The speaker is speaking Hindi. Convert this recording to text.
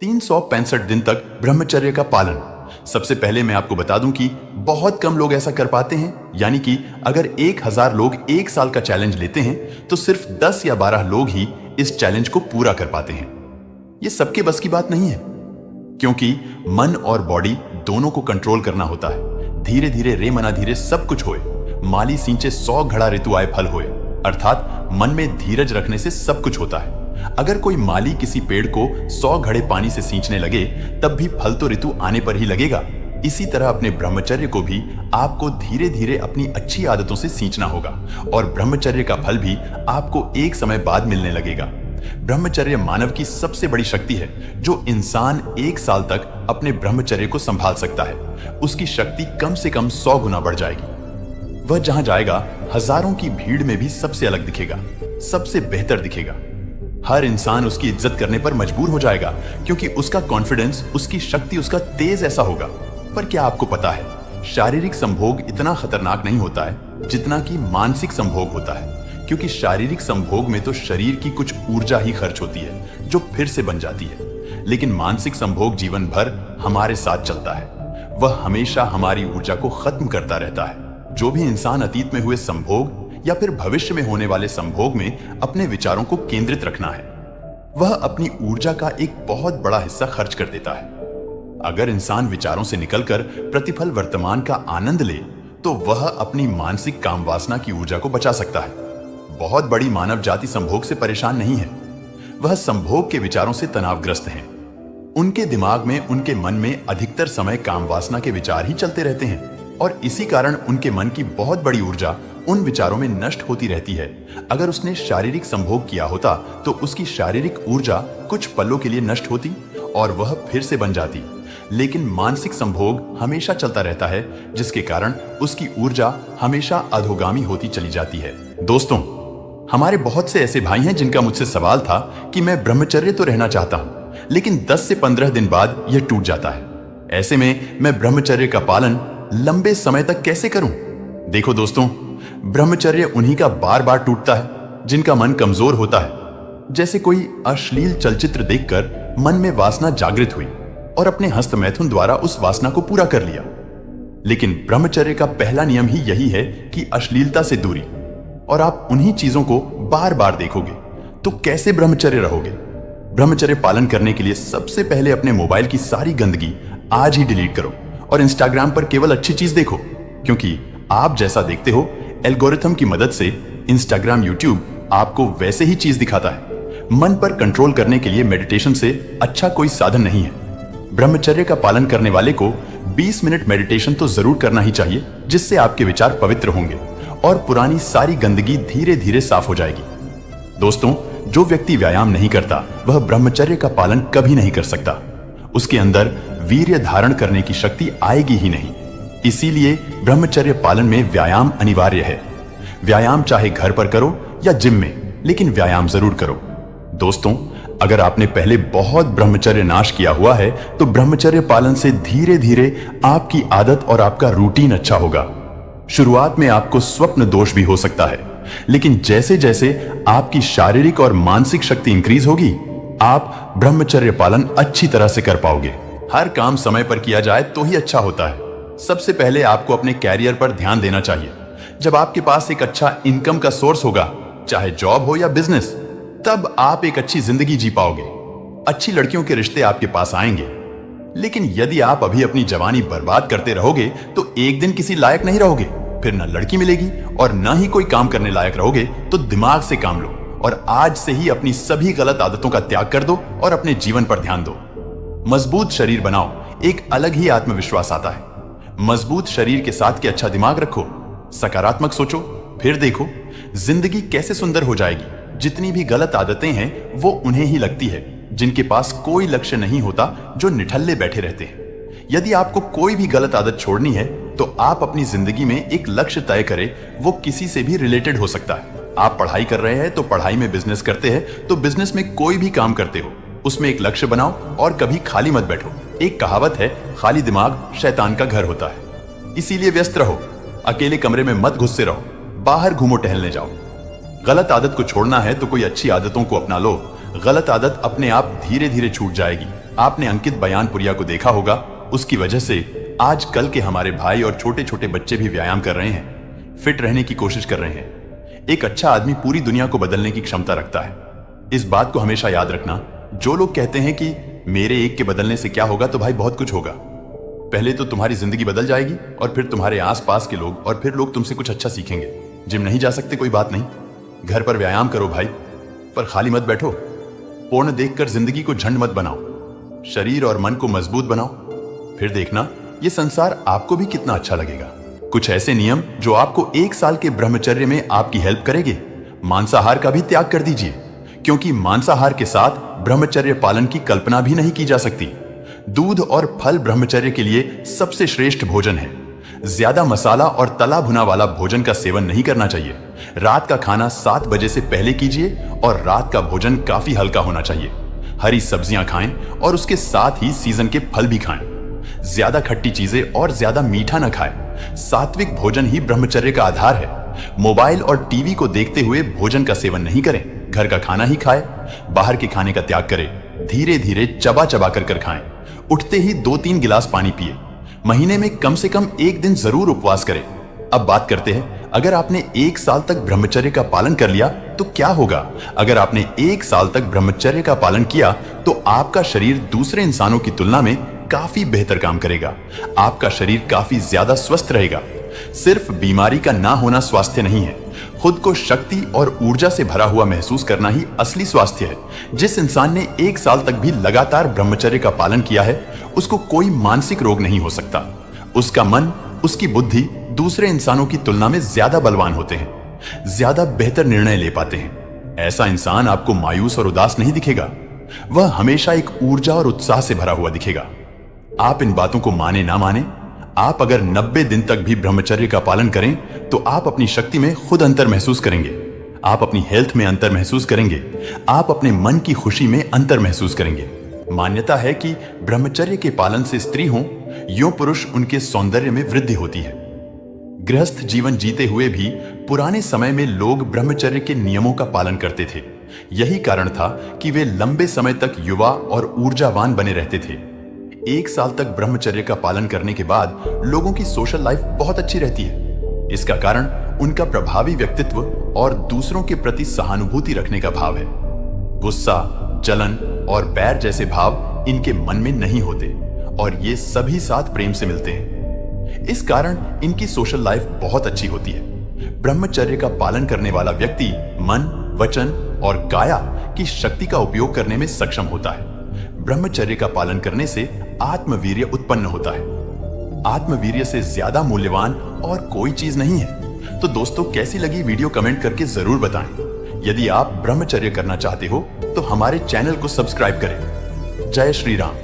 365 दिन तक ब्रह्मचर्य का पालन। सबसे पहले मैं आपको बता दूं कि बहुत कम लोग ऐसा कर पाते हैं। यानी कि अगर 1000 लोग एक साल का चैलेंज लेते हैं तो सिर्फ 10 या 12 लोग ही इस चैलेंज को पूरा कर पाते हैं। यह सबके बस की बात नहीं है, क्योंकि मन और बॉडी दोनों को कंट्रोल करना होता है। धीरे धीरे रे मना धीरे सब कुछ होए, माली सींचे 100 घड़ा ऋतु आए फल होए। अर्थात मन में धीरज रखने से सब कुछ होता है। अगर कोई माली किसी पेड़ को 100 घड़े पानी से सींचने लगे तब भी फल तो ऋतु आने पर ही लगेगा। इसी तरह अपने ब्रह्मचर्य को भी आपको धीरे धीरे अपनी अच्छी आदतों से सींचना होगा और ब्रह्मचर्य का फल भी आपको एक समय बाद मिलने लगेगा। ब्रह्मचर्य मानव की सबसे बड़ी शक्ति है। जो इंसान एक साल तक अपने ब्रह्मचर्य को संभाल सकता है, उसकी शक्ति कम से कम 100 गुना बढ़ जाएगी। वह जहां जाएगा हजारों की भीड़ में भी सबसे अलग दिखेगा, सबसे बेहतर दिखेगा। हर इंसान उसकी इज्जत करने पर मजबूर हो जाएगा, क्योंकि उसका कॉन्फिडेंस, उसकी शक्ति, उसका तेज ऐसा होगा। पर क्या आपको पता है, शारीरिक संभोग इतना खतरनाक नहीं होता है जितना कि मानसिक संभोग होता है। क्योंकि शारीरिक संभोग में तो शरीर की कुछ ऊर्जा ही खर्च होती है जो फिर से बन जाती है, लेकिन मानसिक संभोग जीवन भर हमारे साथ चलता है। वह हमेशा हमारी ऊर्जा को खत्म करता रहता है। जो भी इंसान अतीत में हुए संभोग या फिर भविष्य में होने वाले संभोग में अपने विचारों को केंद्रित रखना है, वह अपनी ऊर्जा का एक बहुत बड़ा हिस्सा खर्च कर देता है। अगर इंसान विचारों से निकलकर प्रतिफल वर्तमान का आनंद ले तो वह अपनी मानसिक काम वासना की ऊर्जा को बचा सकता है। बहुत बड़ी मानव जाति संभोग से परेशान नहीं है, वह संभोग के विचारों से तनावग्रस्त हैं। उनके दिमाग में, उनके मन में अधिकतर समय काम वासना के विचार ही चलते रहते हैं और इसी कारण उनके मन की बहुत बड़ी ऊर्जा उन विचारों में नष्ट होती रहती है। अगर उसने शारीरिक संभोग किया होता तो उसकी शारीरिक ऊर्जा कुछ पलों के लिए नष्ट होती और वह फिर से बन जाती, लेकिन मानसिक संभोग हमेशा चलता रहता है, जिसके कारण उसकी ऊर्जा हमेशा अधोगामी होती चली जाती है। दोस्तों, हमारे बहुत से ऐसे भाई हैं जिनका मुझसे सवाल था कि मैं ब्रह्मचर्य तो रहना चाहता हूं, लेकिन 10 से 15 दिन बाद यह टूट जाता है। ऐसे में मैं ब्रह्मचर्य का पालन लंबे समय तक कैसे करूं? देखो दोस्तों, ब्रह्मचर्य उन्हीं का बार बार टूटता है जिनका मन कमजोर होता है। जैसे कोई अश्लील चलचित्र देखकर मन में वासना जागृत हुई और अपने हस्त मैथुन द्वारा उस वासना को पूरा कर लिया। लेकिन ब्रह्मचर्य का पहला नियम ही यही है कि अश्लीलता से दूरी, और आप उन्हीं चीजों को बार बार देखोगे तो कैसे ब्रह्मचर्य रहोगे? ब्रह्मचर्य पालन करने के लिए सबसे पहले अपने मोबाइल की सारी गंदगी आज ही डिलीट करो और इंस्टाग्राम पर केवल अच्छी चीज देखो, क्योंकि आप जैसा देखते हो एल्गोरिथम की मदद से इंस्टाग्राम, यूट्यूब आपको वैसे ही चीज दिखाता है। मन पर कंट्रोल करने के लिए मेडिटेशन से अच्छा कोई साधन नहीं है। ब्रह्मचर्य का पालन करने वाले को 20 मिनट मेडिटेशन तो जरूर करना ही चाहिए, जिससे आपके विचार पवित्र होंगे और पुरानी सारी गंदगी धीरे धीरे साफ हो जाएगी। दोस्तों, जो व्यक्ति व्यायाम नहीं करता वह ब्रह्मचर्य का पालन कभी नहीं कर सकता। उसके अंदर वीर्य धारण करने की शक्ति आएगी ही नहीं। इसीलिए ब्रह्मचर्य पालन में व्यायाम अनिवार्य है। व्यायाम चाहे घर पर करो या जिम में, लेकिन व्यायाम जरूर करो। दोस्तों, अगर आपने पहले बहुत ब्रह्मचर्य नाश किया हुआ है तो ब्रह्मचर्य पालन से धीरे धीरे आपकी आदत और आपका रूटीन अच्छा होगा। शुरुआत में आपको स्वप्न दोष भी हो सकता है, लेकिन जैसे जैसे आपकी शारीरिक और मानसिक शक्ति इंक्रीज होगी, आप ब्रह्मचर्य पालन अच्छी तरह से कर पाओगे। हर काम समय पर किया जाए तो ही अच्छा होता है। सबसे पहले आपको अपने कैरियर पर ध्यान देना चाहिए। जब आपके पास एक अच्छा इनकम का सोर्स होगा, चाहे जॉब हो या बिजनेस, तब आप एक अच्छी जिंदगी जी पाओगे। अच्छी लड़कियों के रिश्ते आपके पास आएंगे। लेकिन यदि आप अभी अपनी जवानी बर्बाद करते रहोगे तो एक दिन किसी लायक नहीं रहोगे, फिर ना लड़की मिलेगी और ना ही कोई काम करने लायक रहोगे। तो दिमाग से काम लो और आज से ही अपनी सभी गलत आदतों का त्याग कर दो और अपने जीवन पर ध्यान दो। मजबूत शरीर बनाओ, एक अलग ही आत्मविश्वास आता है। मजबूत शरीर के साथ के अच्छा दिमाग रखो, सकारात्मक सोचो, फिर देखो जिंदगी कैसे सुंदर हो जाएगी। जितनी भी गलत आदतें हैं वो उन्हें ही लगती है जिनके पास कोई लक्ष्य नहीं होता, जो निठल्ले बैठे रहते हैं। यदि आपको कोई भी गलत आदत छोड़नी है तो आप अपनी जिंदगी में एक लक्ष्य तय करें। वो किसी से भी रिलेटेड हो सकता है। आप पढ़ाई कर रहे हैं तो पढ़ाई में, बिजनेस करते हैं तो बिजनेस में, कोई भी काम करते हो उसमें एक लक्ष्य बनाओ और कभी खाली मत बैठो। एक कहावत है, खाली दिमाग शैतान का घर होता है। इसीलिए व्यस्त रहो, अकेले कमरे में मत घुसते रहो, बाहर घूमो, टहलने जाओ। गलत आदत को छोड़ना है तो कोई अच्छी आदतों को अपना लो। गलत आदत अपने आप धीरे धीरे छूट जाएगी। आपने अंकित बयानपुरिया को देखा होगा, उसकी वजह से आज कल के हमारे भाई और छोटे छोटे बच्चे भी व्यायाम कर रहे हैं, फिट रहने की कोशिश कर रहे हैं। एक अच्छा आदमी पूरी दुनिया को बदलने की क्षमता रखता है। इस बात को हमेशा याद रखना। जो लोग कहते हैं कि मेरे एक के बदलने से क्या होगा, तो भाई बहुत कुछ होगा। पहले तो तुम्हारी जिंदगी बदल जाएगी और फिर तुम्हारे आसपास के लोग, और फिर लोग तुमसे कुछ अच्छा सीखेंगे। जिम नहीं जा सकते, कोई बात नहीं, घर पर व्यायाम करो भाई, पर खाली मत बैठो। पूर्ण देखकर जिंदगी को झंड मत बनाओ, शरीर और मन को मजबूत बनाओ, फिर देखना ये संसार आपको भी कितना अच्छा लगेगा। कुछ ऐसे नियम जो आपको 1 साल के ब्रह्मचर्य में आपकी हेल्प करेंगे। मांसाहार का भी त्याग कर दीजिए, क्योंकि मांसाहार के साथ ब्रह्मचर्य पालन की कल्पना भी नहीं की जा सकती। दूध और फल ब्रह्मचर्य के लिए सबसे श्रेष्ठ भोजन है। ज्यादा मसाला और तला भुना वाला भोजन का सेवन नहीं करना चाहिए। रात का खाना 7 बजे से पहले कीजिए और रात का भोजन काफी हल्का होना चाहिए। हरी सब्जियां खाएं और उसके साथ ही सीजन के फल भी खाएं। ज्यादा खट्टी चीजें और ज्यादा मीठा न खाएं। सात्विक भोजन ही ब्रह्मचर्य का आधार है। मोबाइल और टीवी को देखते हुए भोजन का सेवन नहीं करें। घर का खाना ही खाएं। बाहर के खाने का त्याग करें। धीरे धीरे चबा चबा कर खाएं। उठते ही 2-3 गिलास पानी पिए। महीने में कम से कम 1 दिन जरूर उपवास करें। अब बात करते हैं, अगर आपने 1 साल तक ब्रह्मचर्य का पालन कर लिया तो क्या होगा। अगर आपने 1 साल तक ब्रह्मचर्य का पालन किया तो आपका शरीर दूसरे इंसानों की तुलना में काफी बेहतर काम करेगा। आपका शरीर काफी ज्यादा स्वस्थ रहेगा। सिर्फ बीमारी का ना होना स्वास्थ्य नहीं है, खुद को शक्ति और ऊर्जा से भरा हुआ महसूस करना ही असली स्वास्थ्य है। जिस इंसान ने 1 साल तक भी लगातार ब्रह्मचर्य का पालन किया है, उसको कोई मानसिक रोग नहीं हो सकता। उसका मन, उसकी बुद्धि दूसरे इंसानों की तुलना में ज्यादा बलवान होते हैं, ज्यादा बेहतर निर्णय ले पाते हैं। ऐसा इंसान आपको मायूस और उदास नहीं दिखेगा, वह हमेशा एक ऊर्जा और उत्साह से भरा हुआ दिखेगा। आप इन बातों को माने ना माने, आप अगर 90 दिन तक भी ब्रह्मचर्य का पालन करें तो आप अपनी शक्ति में खुद अंतर महसूस करेंगे। आप अपनी हेल्थ में अंतर महसूस करेंगे। आप अपने मन की खुशी में अंतर महसूस करेंगे। मान्यता है कि ब्रह्मचर्य के पालन से स्त्री हो यो पुरुष, उनके सौंदर्य में वृद्धि होती है। गृहस्थ जीवन जीते हुए भी पुराने समय में लोग ब्रह्मचर्य के नियमों का पालन करते थे। यही कारण था कि वे लंबे समय तक युवा और ऊर्जावान बने रहते थे। 1 साल तक ब्रह्मचर्य का पालन करने के बाद लोगों की सोशल लाइफ बहुत अच्छी रहती है। इसका कारण उनका प्रभावी व्यक्तित्व और दूसरों के प्रति सहानुभूति रखने का भाव है। गुस्सा, जलन और बैर जैसे भाव इनके मन में नहीं होते और ये सभी साथ प्रेम से मिलते हैं। इस कारण इनकी सोशल लाइफ बहुत अच्छी होती है। ब्रह्मचर्य का पालन करने वाला व्यक्ति मन, वचन और काया की शक्ति का उपयोग करने में सक्षम होता है। ब्रह्मचर्य का पालन करने से आत्मवीर्य उत्पन्न होता है। आत्मवीर्य से ज्यादा मूल्यवान और कोई चीज नहीं है। तो दोस्तों, कैसी लगी वीडियो कमेंट करके जरूर बताएं। यदि आप ब्रह्मचर्य करना चाहते हो तो हमारे चैनल को सब्सक्राइब करें। जय श्री राम।